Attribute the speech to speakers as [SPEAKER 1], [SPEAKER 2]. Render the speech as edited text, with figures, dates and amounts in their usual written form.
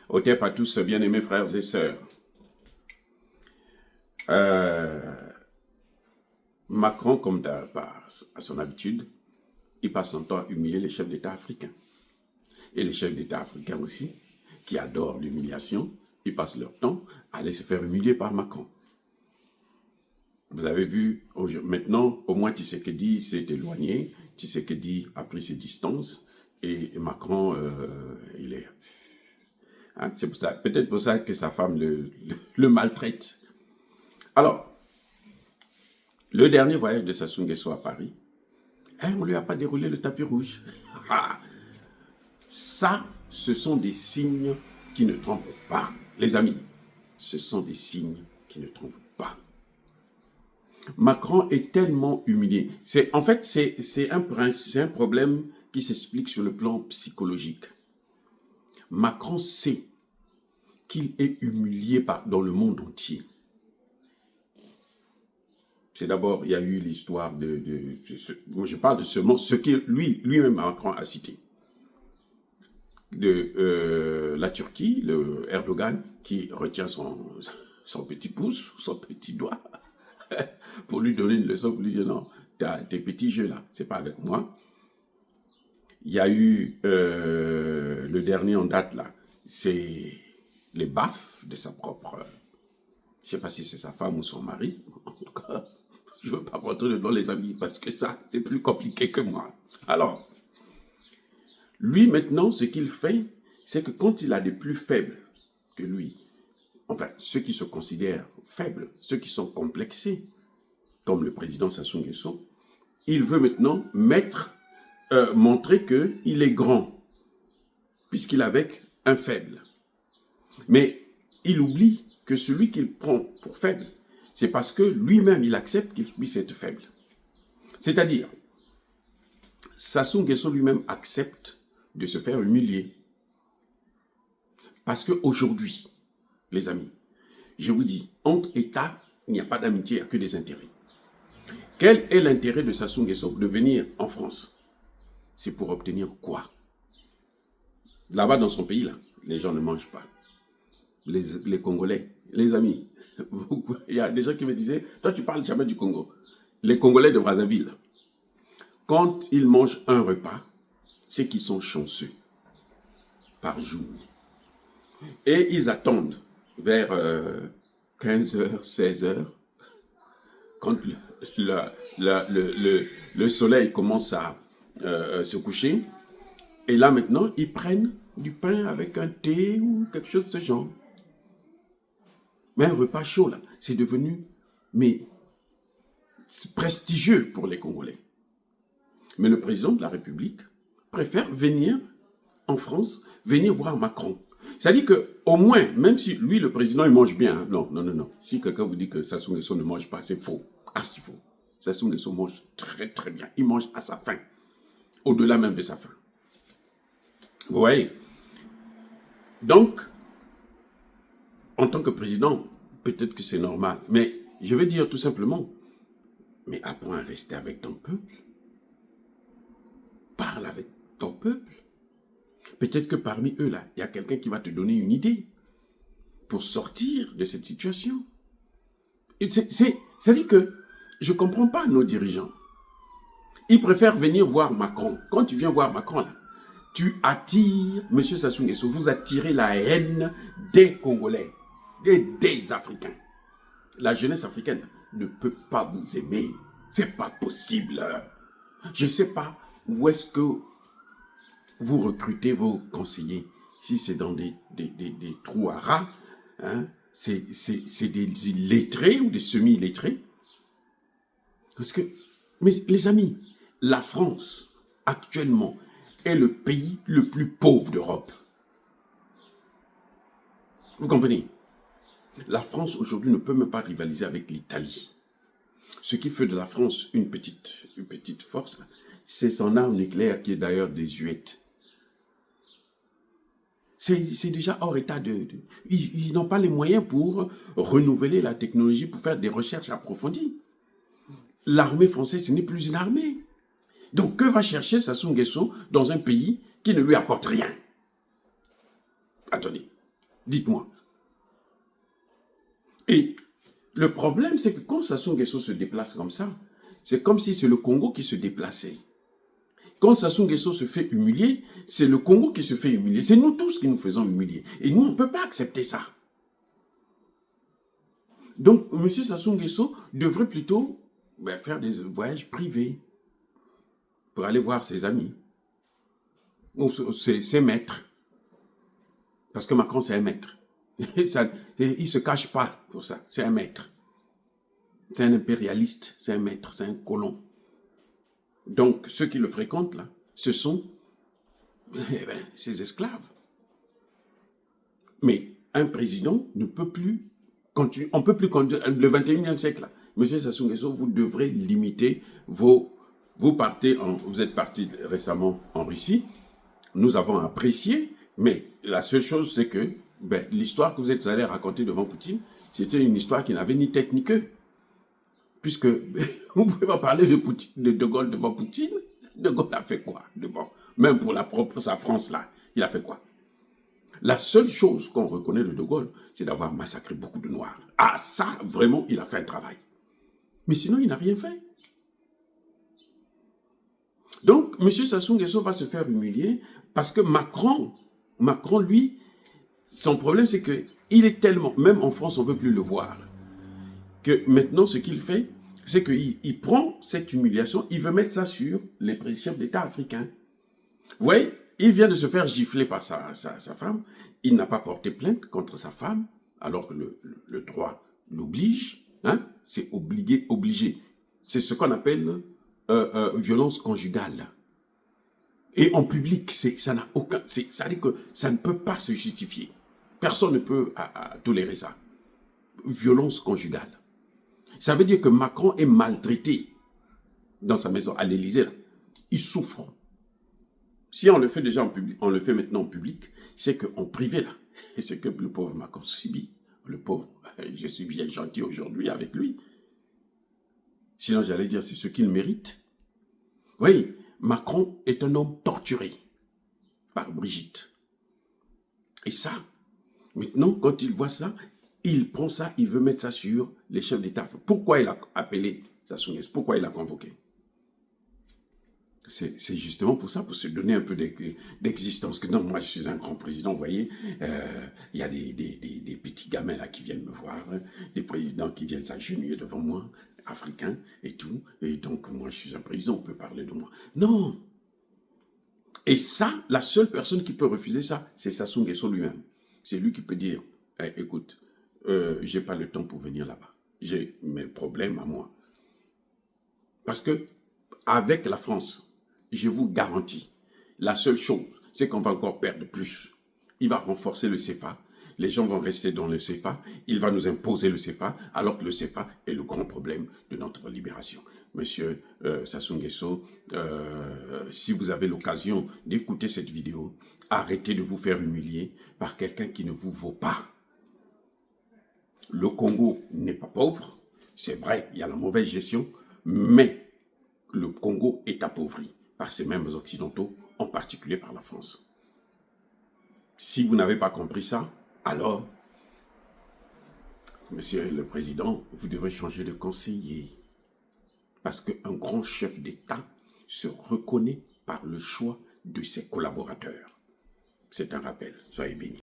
[SPEAKER 1] Au TEP à tous, bien-aimés frères et sœurs. Macron, comme à son habitude, il passe son temps à humilier les chefs d'État africains. Et les chefs d'État africains aussi, qui adorent l'humiliation, ils passent leur temps à aller se faire humilier par Macron. Vous avez vu, maintenant, au moins Tshisekedi s'est éloigné, Tshisekedi a pris ses distances, et Macron, il est... Hein, c'est peut-être pour ça que sa femme le maltraite. Alors, le dernier voyage de Sassou Nguesso à Paris, on ne lui a pas déroulé le tapis rouge. Ça, ce sont des signes qui ne trompent pas. Les amis, ce sont des signes qui ne trompent pas. Macron est tellement humilié. En fait, c'est un problème qui s'explique sur le plan psychologique. Macron sait qu'il est humilié dans le monde entier. C'est d'abord, il y a eu l'histoire je parle de ce que lui-même Macron a cité. De la Turquie, le Erdogan, qui retient son petit pouce, son petit doigt, pour lui donner une leçon, pour lui dire non, tes petits jeux là, c'est pas avec moi. Il y a eu le dernier en date là, c'est les baffes de sa propre... je ne sais pas si c'est sa femme ou son mari, en tout cas, je ne veux pas rentrer dedans les amis, parce que ça, c'est plus compliqué que moi. Alors, lui maintenant, ce qu'il fait, c'est que quand il a des plus faibles que lui, enfin, ceux qui se considèrent faibles, ceux qui sont complexés, comme le président Sassou Nguesso, il veut maintenant montrer qu'il est grand, puisqu'il est avec un faible. Mais il oublie que celui qu'il prend pour faible, c'est parce que lui-même, il accepte qu'il puisse être faible. C'est-à-dire, Sassou Nguesso lui-même accepte de se faire humilier. Parce qu'aujourd'hui, les amis, je vous dis, entre États, il n'y a pas d'amitié, il n'y a que des intérêts. Quel est l'intérêt de Sassou Nguesso de venir en France? C'est pour obtenir quoi? Là-bas, dans son pays, là, les gens ne mangent pas. Les Congolais, les amis, il y a des gens qui me disaient, toi tu parles jamais du Congo. Les Congolais de Brazzaville, quand ils mangent un repas, c'est qu'ils sont chanceux par jour. Et ils attendent vers 15h, 16h, quand le soleil commence à se coucher. Et là maintenant, ils prennent du pain avec un thé ou quelque chose de ce genre. Mais un repas chaud, là, c'est devenu prestigieux pour les Congolais. Mais le président de la République préfère venir en France, venir voir Macron. C'est-à-dire qu'au moins, même si lui, le président, il mange bien, hein, non. Si quelqu'un vous dit que Sassou Nguesso ne mange pas, c'est faux. Archi faux. Sassou Nguesso mange très très bien. Il mange à sa faim. Au-delà même de sa faim. Vous voyez? Donc, en tant que président, peut-être que c'est normal. Mais je veux dire tout simplement, mais apprends à rester avec ton peuple. Parle avec ton peuple. Peut-être que parmi eux, là, il y a quelqu'un qui va te donner une idée pour sortir de cette situation. C'est-à-dire que je ne comprends pas nos dirigeants. Ils préfèrent venir voir Macron. Quand tu viens voir Macron, là, tu attires, M. Sassou Nguesso, vous attirez la haine des Congolais, des Africains. La jeunesse africaine ne peut pas vous aimer. C'est pas possible. Je ne sais pas où est-ce que vous recrutez vos conseillers. Si c'est dans des trous à rats, hein, c'est des illettrés ou des semi-illettrés. Parce que, mais les amis, la France, actuellement, est le pays le plus pauvre d'Europe. Vous comprenez? La France, aujourd'hui, ne peut même pas rivaliser avec l'Italie. Ce qui fait de la France une petite force, c'est son arme nucléaire qui est d'ailleurs désuète. C'est déjà hors état ils n'ont pas les moyens pour renouveler la technologie, pour faire des recherches approfondies. L'armée française, ce n'est plus une armée. Donc, que va chercher Sassou Nguesso dans un pays qui ne lui apporte rien? Attendez, Dites-moi. Et le problème, c'est que quand Sassou Nguesso se déplace comme ça, c'est comme si c'est le Congo qui se déplaçait. Quand Sassou Nguesso se fait humilier, c'est le Congo qui se fait humilier. C'est nous tous qui nous faisons humilier. Et nous, on ne peut pas accepter ça. Donc, M. Sassou Nguesso devrait plutôt faire des voyages privés pour aller voir ses amis, ou ses maîtres. Parce que Macron, c'est un maître. Il ne se cache pas pour ça. C'est un maître. C'est un impérialiste. C'est un maître. C'est un colon. Donc, ceux qui le fréquentent, là, ce sont ses esclaves. Mais un président ne peut plus continuer. On ne peut plus continuer. Le 21e siècle, là, M. Sassou Nguesso, vous devrez limiter vos... Vous êtes parti récemment en Russie. Nous avons apprécié, mais la seule chose, c'est que l'histoire que vous êtes allé raconter devant Poutine, c'était une histoire qui n'avait ni tête ni queue. Puisque vous ne pouvez pas parler de Gaulle devant Poutine. De Gaulle a fait quoi devant? Même pour sa France, là, il a fait quoi? La seule chose qu'on reconnaît de De Gaulle, c'est d'avoir massacré beaucoup de Noirs. Ah, ça, vraiment, il a fait un travail. Mais sinon, il n'a rien fait. Donc, M. Sassou Nguesso va se faire humilier parce que Macron, lui, son problème, c'est qu'il est tellement, même en France, on ne veut plus le voir, que maintenant, ce qu'il fait, c'est qu'il prend cette humiliation, il veut mettre ça sur les chefs d'État africains. Vous voyez, il vient de se faire gifler par sa femme, il n'a pas porté plainte contre sa femme, alors que le droit l'oblige, hein, c'est obligé. C'est ce qu'on appelle violence conjugale. Et en public, ça n'a aucun... Ça veut dire que ça ne peut pas se justifier. Personne ne peut tolérer ça. Violence conjugale. Ça veut dire que Macron est maltraité dans sa maison à l'Élysée. Il souffre. Si on le fait déjà en public, on le fait maintenant en public, c'est qu'en privé, là, et c'est que le pauvre Macron subit. Le pauvre, je suis bien gentil aujourd'hui avec lui. Sinon, j'allais dire, c'est ce qu'il mérite. Oui, Macron est un homme torturé par Brigitte. Et ça, maintenant, quand il voit ça, il prend ça, il veut mettre ça sur les chefs d'État. Pourquoi il a appelé Sassou Nguesso? Pourquoi il l'a convoqué? C'est justement pour ça, pour se donner un peu d'existence. Que non, moi, je suis un grand président, vous voyez. Il y a des petits gamins là qui viennent me voir, hein, des présidents qui viennent s'agenouiller devant moi, africains et tout. Et donc, moi, je suis un président, on peut parler de moi. Non. Et ça, la seule personne qui peut refuser ça, c'est Sassou Nguesso lui-même. C'est lui qui peut dire, hey, écoute, j'ai pas le temps pour venir là-bas. J'ai mes problèmes à moi. Parce que, avec la France, je vous garantis, la seule chose, c'est qu'on va encore perdre plus. Il va renforcer le CFA, les gens vont rester dans le CFA, il va nous imposer le CFA, alors que le CFA est le grand problème de notre libération. Monsieur Sassou Nguesso, si vous avez l'occasion d'écouter cette vidéo, arrêtez de vous faire humilier par quelqu'un qui ne vous vaut pas. Le Congo n'est pas pauvre, c'est vrai, il y a la mauvaise gestion, mais le Congo est appauvri par ces mêmes Occidentaux, en particulier par la France. Si vous n'avez pas compris ça, alors, Monsieur le Président, vous devez changer de conseiller. Parce qu'un grand chef d'État se reconnaît par le choix de ses collaborateurs. C'est un rappel. Soyez bénis.